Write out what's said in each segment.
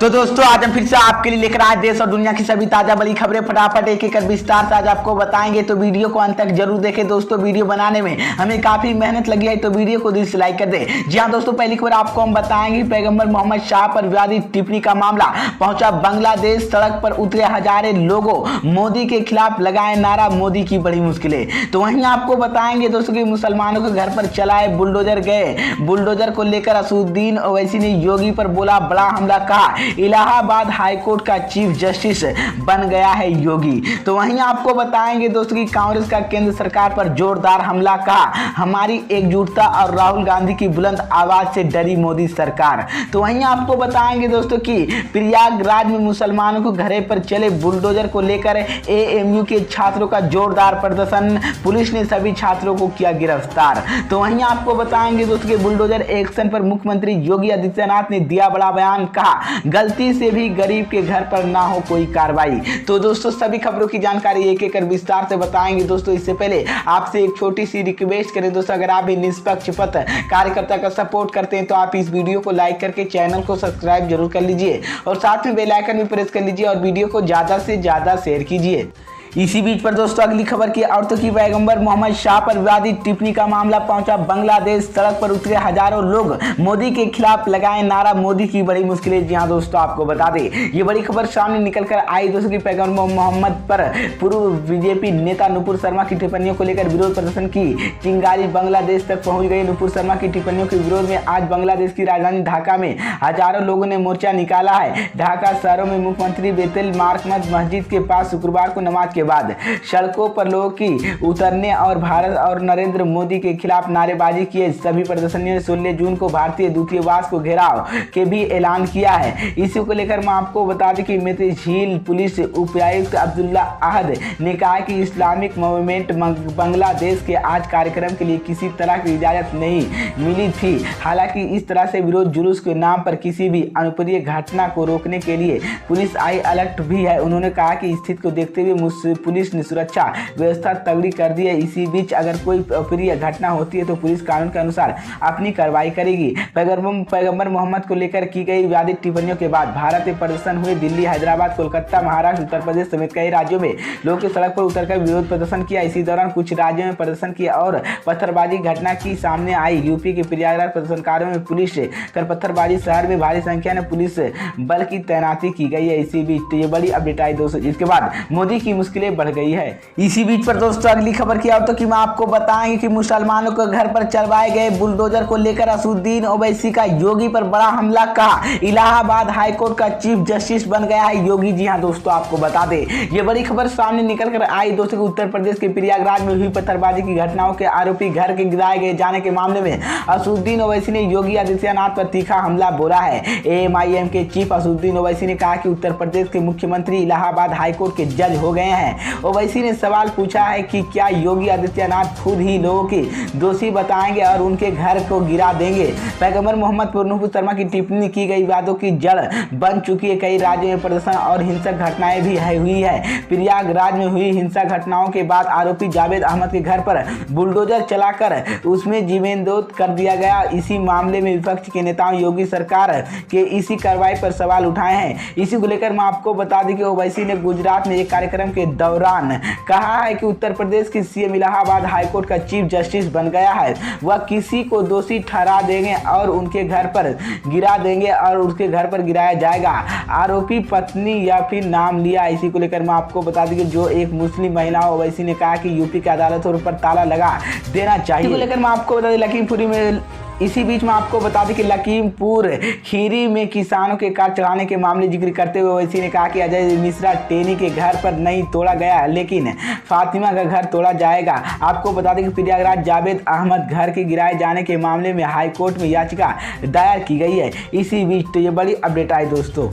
तो दोस्तों आज हम फिर से आपके लिए लेकर आए देश और दुनिया की सभी ताजा बड़ी खबरें फटाफट एक एक कर विस्तार से आज आपको बताएंगे। तो वीडियो को अंत तक जरूर देखें दोस्तों। वीडियो बनाने में हमें काफी मेहनत लगी है, तो वीडियो को दिल से लाइक कर दें। जी हाँ दोस्तों, पहली खबर आपको हम बताएंगे। पैगंबर मोहम्मद शाह पर विवादित टिप्पणी का मामला पहुंचा बांग्लादेश। सड़क पर उतरे हजारों लोगों, मोदी के खिलाफ लगाए नारा, मोदी की बड़ी मुश्किलें। तो वहीं आपको बताएंगे दोस्तों कि मुसलमानों के घर पर चलाए बुलडोजर गए। बुलडोजर को लेकर असदुद्दीन ओवैसी ने योगी पर बोला बड़ा हमला, कहा इलाहाबाद हाईकोर्ट का चीफ जस्टिस बन गया है योगी। तो वहीं आपको बताएंगे दोस्तों कि कांग्रेस का केंद्र सरकार पर जोरदार हमला, कहा हमारी एकजुटता और राहुल गांधी की बुलंद आवाज से डरी मोदी सरकार। तो वहीं आपको बताएंगे दोस्तों कि प्रयागराज में मुसलमानों को घरे पर चले बुलडोजर को लेकर एएमयू के छात्रों का जोरदार प्रदर्शन, पुलिस ने सभी छात्रों को किया गिरफ्तार। तो वहीं आपको बताएंगे दोस्तों कि बुलडोजर एक्शन पर मुख्यमंत्री योगी आदित्यनाथ ने दिया बड़ा बयान, कहा गलती से भी गरीब के घर पर ना हो कोई कार्रवाई। तो दोस्तों सभी खबरों की जानकारी एक एक कर विस्तार से बताएंगे दोस्तों। इससे पहले आपसे एक छोटी सी रिक्वेस्ट करें दोस्तों, अगर आप भी निष्पक्ष कार्यकर्ता का सपोर्ट करते हैं तो आप इस वीडियो को लाइक करके चैनल को सब्सक्राइब जरूर कर लीजिए और साथ में बेल आइकन भी प्रेस कर लीजिए और वीडियो को ज्यादा से ज्यादा शेयर कीजिए। इसी बीच पर दोस्तों अगली खबर की औरतों की पैगंबर मोहम्मद शाह पर विवादित टिप्पणी का मामला पहुंचा बांग्लादेश। सड़क पर उतरे हजारों लोग, मोदी के खिलाफ लगाए नारा, मोदी की बड़ी मुश्किलें। जी हां दोस्तों, आपको बता दें ये बड़ी खबर सामने निकलकर आई दोस्तों की पैगंबर मोहम्मद पर पूर्व बीजेपी नेता नुपुर शर्मा की टिप्पणियों को लेकर विरोध प्रदर्शन की चिंगारी बांग्लादेश तक पहुंच गई। नुपुर शर्मा की टिप्पणियों के विरोध में आज बांग्लादेश की राजधानी ढाका में हजारों लोगों ने मोर्चा निकाला है। ढाका शहरों में मुख्यमंत्री बेतुल मार्कमत मस्जिद के पास शुक्रवार को नमाज के बाद सड़कों पर लोगों की उतरने और भारत और नरेंद्र मोदी के खिलाफ नारेबाजी किए। सभी प्रदर्शनियों ने 16 जून को भारतीय दूतावास को घेराव के भी ऐलान किया है। इसी को लेकर मैं आपको बता दें कि मित्र झील पुलिस उपायुक्त अब्दुल्ला अहद ने कहा कि इस्लामिक मूवमेंट बांग्लादेश के आज कार्यक्रम के लिए किसी तरह की इजाजत नहीं मिली थी। हालांकि इस तरह से विरोध जुलूस के नाम पर किसी भी अनुप्रिय घटना को रोकने के लिए पुलिस हाई अलर्ट भी है। उन्होंने कहा कि स्थिति को देखते हुए पुलिस ने सुरक्षा व्यवस्था तगड़ी कर दी है। इसी बीच अगर कोई अप्रिय घटना होती है तो पुलिस कानून के अनुसार अपनी कार्रवाई करेगी। पैगंबर मोहम्मद को लेकर की गई विवादित टिप्पणियों के बाद भारत में प्रदर्शन हुए। दिल्ली, हैदराबाद, कोलकाता, महाराष्ट्र, उत्तर प्रदेश समेत कई राज्यों में लोगों ने सड़क पर उतरकर विरोध प्रदर्शन किया। इसी दौरान कुछ राज्यों में प्रदर्शन किया और पत्थरबाजी घटना की सामने आई। यूपी के प्रयागराज प्रदर्शनकारियों में पुलिस कर पत्थरबाजी, शहर में भारी संख्या में पुलिस बल की तैनाती की गई है। इसी बीच ये बड़ी अपडेट आई दोस्तों, जिसके बाद मोदी की मुश्किलें बढ़ गई है। इसी बीच पर दोस्तों अगली खबर की आओ तो कि मैं आपको बताएंगे कि मुसलमानों के घर पर चलवाए गए बुलडोजर को लेकर असदुद्दीन ओवैसी का योगी पर बड़ा हमला, कहा इलाहाबाद हाईकोर्ट का चीफ जस्टिस बन गया है योगी। जी हां दोस्तों, आपको बता दें ये बड़ी खबर सामने निकल कर आई दोस्तों कि उत्तर प्रदेश के प्रयागराज में हुई पत्थरबाजी की घटनाओं के आरोपी घर के गिराए गए जाने के मामले में असदुद्दीन ओवैसी ने योगी आदित्यनाथ पर तीखा हमला बोला है। एएमआईएम के चीफ असदुद्दीन ओवैसी ने कहा कि उत्तर प्रदेश के मुख्यमंत्री इलाहाबाद हाईकोर्ट के जज हो गए हैं। ओवैसी ने सवाल पूछा है कि क्या योगी आदित्यनाथ खुद ही लोगों की दोषी बताएंगे और उनके घर को गिरा देंगे। पैगंबर मोहम्मद पर नुपुर शर्मा की टिप्पणी की गई विवादों की जड़ बन चुकी है। कई राज्यों में प्रदर्शन और हिंसक घटनाएं भी हुई है। प्रयागराज में हुई हिंसक घटनाओं के बाद आरोपी जावेद अहमद के घर पर बुलडोजर चलाकर उसमें जीवनदोज कर दिया गया। इसी मामले में विपक्ष के नेताओं योगी सरकार के इसी कार्रवाई पर सवाल उठाए हैं। इसी को लेकर मैं आपको बता दें कि ओवैसी ने गुजरात में एक कार्यक्रम के दौरान कहा है कि उत्तर प्रदेश की सीएम इलाहाबाद हाईकोर्ट का चीफ जस्टिस बन गया है। वह किसी को दोषी ठहरा देंगे और उनके घर पर गिरा देंगे और उसके घर पर गिराया जाएगा। आरोपी पत्नी या फिर नाम लिया। इसी को लेकर मैं आपको बता दूं कि जो एक मुस्लिम महिला ओवैसी ने कहा कि यूपी की अदालतों पर ताला लगा देना चाहिए। इसी को लेकर मैं आपको बता दें इसी बीच में आपको बता दें कि लखीमपुर खीरी में किसानों के कार चढ़ाने के मामले जिक्र करते हुए ओवैसी ने कहा कि अजय मिश्रा टेनी के घर पर नहीं तोड़ा गया लेकिन फातिमा का घर तोड़ा जाएगा। आपको बता दें कि प्रयागराज जावेद अहमद घर के गिराए जाने के मामले में हाईकोर्ट में याचिका दायर की गई है। इसी बीच तो ये बड़ी अपडेट आई दोस्तों।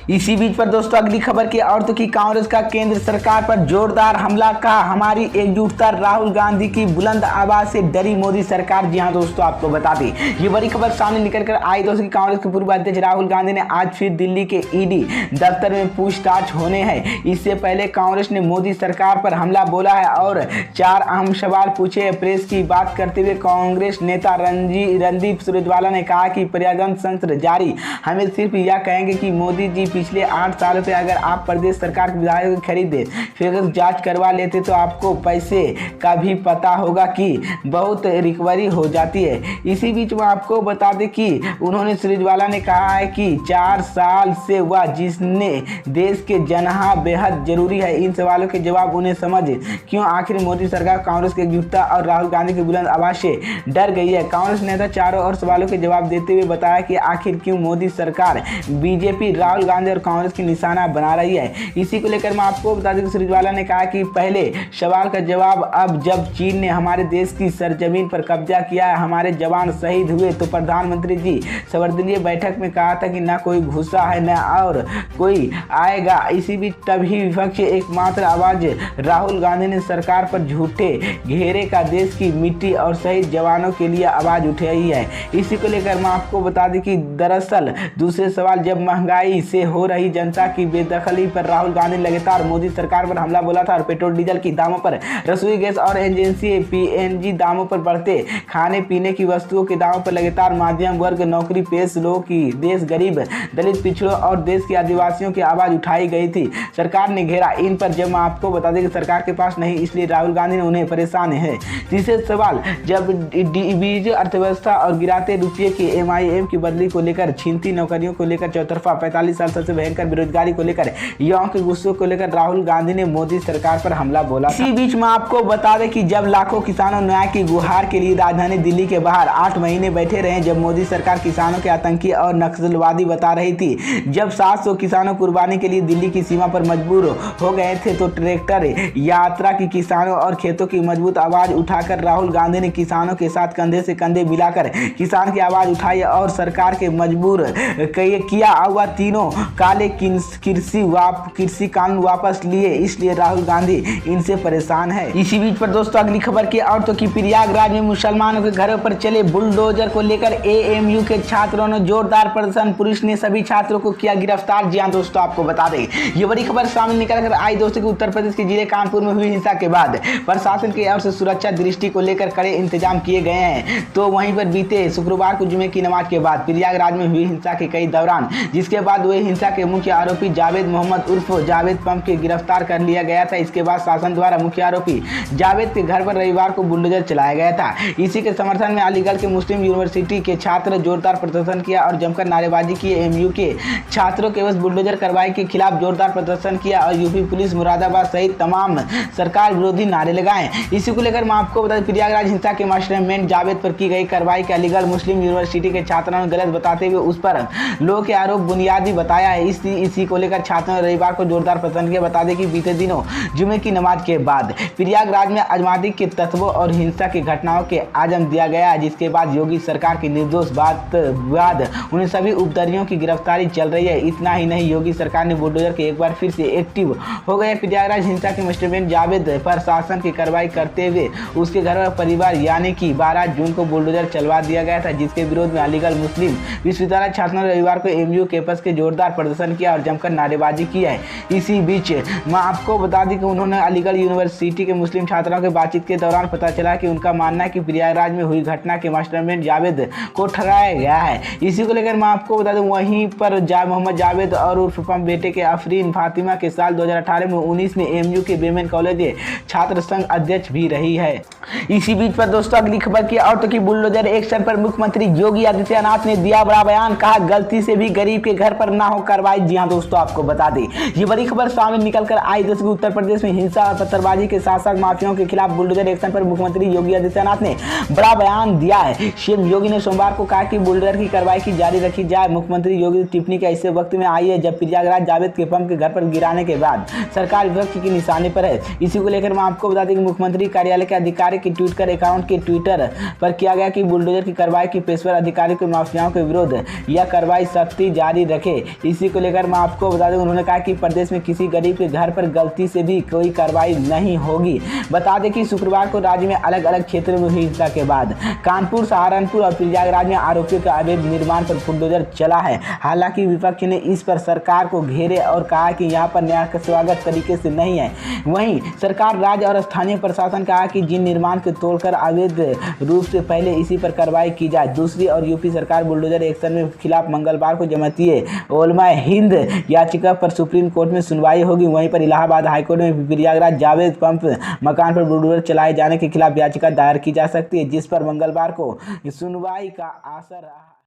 इसी बीच पर दोस्तों अगली खबर की और तो कि कांग्रेस का केंद्र सरकार पर जोरदार हमला का हमारी एकजुटता, राहुल गांधी की बुलंद आवाज से डरी मोदी सरकार। जी हां दोस्तों, आपको बता दें ये बड़ी खबर सामने निकल कर आई दोस्तों कि कांग्रेस के पूर्व अध्यक्ष राहुल गांधी ने आज फिर दिल्ली के ईडी दफ्तर में पूछताछ होने हैं। इससे पहले कांग्रेस ने मोदी सरकार पर हमला बोला है और 4 अहम सवाल पूछे। प्रेस की बात करते हुए कांग्रेस नेता रणदीप सुरजेवाला ने कहा कि पर्यावरण तंत्र जारी, हमें सिर्फ यह कहेंगे कि मोदी जी पिछले 8 सालों से अगर आप प्रदेश सरकार के विधायकों को खरीदे फिर जांच करवा लेते तो आपको पैसे का भी पता होगा कि बहुत रिकवरी हो जाती है। इसी बीच में आपको बता दें कि उन्होंने सुरजेवाला ने कहा है कि 4 साल से वह जिसने देश के जनहा बेहद जरूरी है। इन सवालों के जवाब उन्हें समझ क्यों आखिर मोदी सरकार कांग्रेस की एकजुटता और राहुल गांधी की बुलंद आवाज से डर गई है। कांग्रेस नेता चारों और सवालों के जवाब देते हुए बताया कि आखिर क्यों मोदी सरकार बीजेपी, राहुल गांधी और कांग्रेस की निशाना बना रही है। इसी को लेकर मैं आपको बता दूं कि सुरजेवाला ने कहा कि पहले सवाल का जवाब, अब जब चीन ने हमारे देश की सरजमीन पर कब्जा किया है, हमारे जवान शहीद हुए, तो प्रधानमंत्री जी सर्वदलीय बैठक में कहा था कि न कोई घुसा है न और कोई आएगा। इसी बीच तभी विपक्ष एकमात्र आवाज राहुल गांधी ने सरकार पर झूठे घेरे का देश की मिट्टी और शहीद जवानों के लिए आवाज उठाई है। इसी को लेकर मैं आपको बता दें कि दरअसल दूसरे सवाल, जब महंगाई से हो रही जनता की बेदखली पर राहुल गांधी लगातार मोदी सरकार पर हमला बोला था और पेट्रोल डीजल की दामों पर, रसोई गैस और एजेंसी पीएनजी दामों पर, बढ़ते खाने पीने की वस्तुओं के दामों पर लगातार मध्यम वर्ग, नौकरी पेश लोगों की, देश गरीब, दलित पिछड़ों और देश के आदिवासियों की आवाज उठाई गई थी। सरकार ने घेरा इन पर, जब मैं आपको बता दें कि सरकार के पास नहीं, इसलिए राहुल गांधी ने उन्हें परेशान है। तीसरे सवाल, जब बीज अर्थव्यवस्था और गिराते रुपये की एमआईएम की बदली को लेकर, छीनती नौकरियों को लेकर, चौतरफा 45 साल सबसे भयंकर बेरोजगारी को लेकर, युवाओं के गुस्से को लेकर राहुल गांधी ने मोदी सरकार पर हमला बोला। इसी बीच में आपको बता दें कि जब लाखों किसानों न्याय की गुहार के लिए राजधानी दिल्ली के बाहर 8 महीने बैठे रहे, जब मोदी सरकार किसानों के आतंकी और नक्सलवादी बता रही थी, जब 700 किसानों कुर्बानी के लिए दिल्ली की सीमा पर मजबूर हो गए थे, तो ट्रैक्टर यात्रा की किसानों और खेतों की मजबूत आवाज उठाकर राहुल गांधी ने किसानों के साथ कंधे से कंधे मिलाकर किसान की आवाज उठाई और सरकार के मजबूर किया हुआ तीनों काले कृषि कानून वापस लिए। इसलिए राहुल गांधी इनसे परेशान है। इसी बीच पर दोस्तों अगली खबर की और तो कि प्रयागराज में मुसलमानों के घरों पर चले बुलडोजर को लेकर एएमयू के छात्रों ने जोरदार प्रदर्शन, पुलिस ने सभी छात्रों को किया गिरफ्तार। जी हां दोस्तों, आपको बता दें ये बड़ी खबर सामने निकल कर आई दोस्तों कि उत्तर प्रदेश के जिले कानपुर में हुई हिंसा के बाद प्रशासन की ओर से सुरक्षा दृष्टि को लेकर कड़े इंतजाम किए गए हैं। तो वहीं पर बीते शुक्रवार को जुमे की नमाज के बाद प्रयागराज में हुई हिंसा के कई दौरान, जिसके बाद वही हिंसा के मुख्य आरोपी जावेद मोहम्मद उर्फ जावेद पंप के गिरफ्तार कर लिया गया था। इसके बाद शासन द्वारा मुख्य आरोपी जावेद के घर पर रविवार को बुलडोजर चलाया गया था। इसी के समर्थन में अलीगढ़ के मुस्लिम यूनिवर्सिटी के छात्र जोरदार प्रदर्शन किया और जमकर नारेबाजी की। एमयू के छात्रों के बस बुलडोजर कार्रवाई के खिलाफ जोरदार प्रदर्शन किया और यूपी पुलिस, मुरादाबाद सहित तमाम सरकार विरोधी नारे लगाए। इसी को लेकर मैं आपको बता दें प्रयागराज हिंसा के मास्टरमाइंड जावेद पर की गई कार्रवाई के अलीगढ़ मुस्लिम यूनिवर्सिटी के छात्रों ने गलत बताते हुए उस पर लोगों के आरोप बुनियादी बताया है। इसी को लेकर छात्रों ने रविवार को जोरदार प्रदर्शन किया। बता दें कि बीते दिनों जुमे की नमाज के बाद प्रयागराज में आजमादी के तत्वों और हिंसा की घटनाओं के आजम दिया गया, जिसके बाद योगी सरकार की निर्दोष बाद उन्हें सभी उपद्रवियों की गिरफ्तारी चल रही है। इतना ही नहीं, योगी सरकार ने बुलडोजर के एक बार फिर से एक्टिव हो गए। प्रयागराज हिंसा के मास्टरमाइंड जावेद पर शासन की कार्रवाई करते हुए उसके घर और परिवार यानी कि 12 जून को बुलडोजर चलवा दिया गया था, जिसके विरोध में अलीगढ़ मुस्लिम विश्वविद्यालय छात्रों ने रविवार को एमयू कैंपस के जोरदार प्रदर्शन किया और जमकर नारेबाजी की है। इसी बीच मैं आपको बता दें कि उन्होंने अलीगढ़ यूनिवर्सिटी के मुस्लिम छात्रों के बातचीत के दौरान पता चला कि उनका मानना है कि प्रयागराज में हुई घटना के मास्टरमाइंड जावेद को ठहराया गया है। इसी को लेकर मैं आपको बता दूं वहीं पर मोहम्मद जावेद और उर्फ पंप बेटे के अफरीन फातिमा के साल 2018 में 19 में एमयू के वेमेन कॉलेज छात्र संघ अध्यक्ष भी रही है। इसी बीच पर दोस्तों अगली खबर की और तो कि बुलडोजर एक्शन पर मुख्यमंत्री योगी आदित्यनाथ ने दिया बड़ा बयान, कहा गलती से भी गरीब के घर पर ना हो कार्रवाई। जी हां दोस्तों, आपको बता दें ये बड़ी खबर सामने निकल कर आई दोस्तों उत्तर प्रदेश में हिंसा और पत्थरबाजी के साथ साथ माफियाओं के खिलाफ बुलडोजर एक्शन पर मुख्यमंत्री योगी आदित्यनाथ ने बड़ा बयान दिया है। सीएम योगी ने सोमवार को कहा कि बुलडोजर की कार्रवाई की जारी रखी जाए। मुख्यमंत्री योगी की टिप्पणी के ऐसे वक्त में आई है जब प्रयागराज जावेद के पंप के घर पर गिराने के बाद सरकार विपक्ष की निशाने पर है। इसी को लेकर मैं आपको बता दें कि मुख्यमंत्री कार्यालय के अधिकारी के ट्विटर अकाउंट के ट्विटर पर किया गया कि बुलडोजर की कार्रवाई की पेशेवर अधिकारी को माफियाओं के विरोध यह कार्रवाई सख्ती जारी रखे। इसी को लेकर मैं आपको बता दूं, उन्होंने कहा कि प्रदेश में किसी गरीब के घर पर गलती से भी कोई कार्रवाई नहीं होगी। बता दें कि शुक्रवार को राज्य में अलग अलग क्षेत्रों में हुई हिंसा के बाद कानपुर, सहारनपुर और प्रयागराज में आरोपियों के अवैध निर्माण पर बुलडोजर चला है। हालांकि विपक्ष ने इस पर सरकार को घेरे और कहा कि यहाँ पर न्याय का स्वागत तरीके से नहीं है। वहीं सरकार, राज्य और स्थानीय प्रशासन कहा कि जिन निर्माण को तोड़कर अवैध रूप से पहले इसी पर कार्रवाई की जाए। दूसरी ओर यूपी सरकार बुलडोजर एक्शन में खिलाफ मंगलवार को जमातिये उलमा हिंद याचिका पर सुप्रीम कोर्ट में सुनवाई होगी। वहीं पर इलाहाबाद हाईकोर्ट में प्रयागराज जावेद पंप मकान पर बुलडोजर चलाए जाने के खिलाफ याचिका दायर की जा सकती है, जिस पर मंगलवार को सुनवाई का आसर रहा।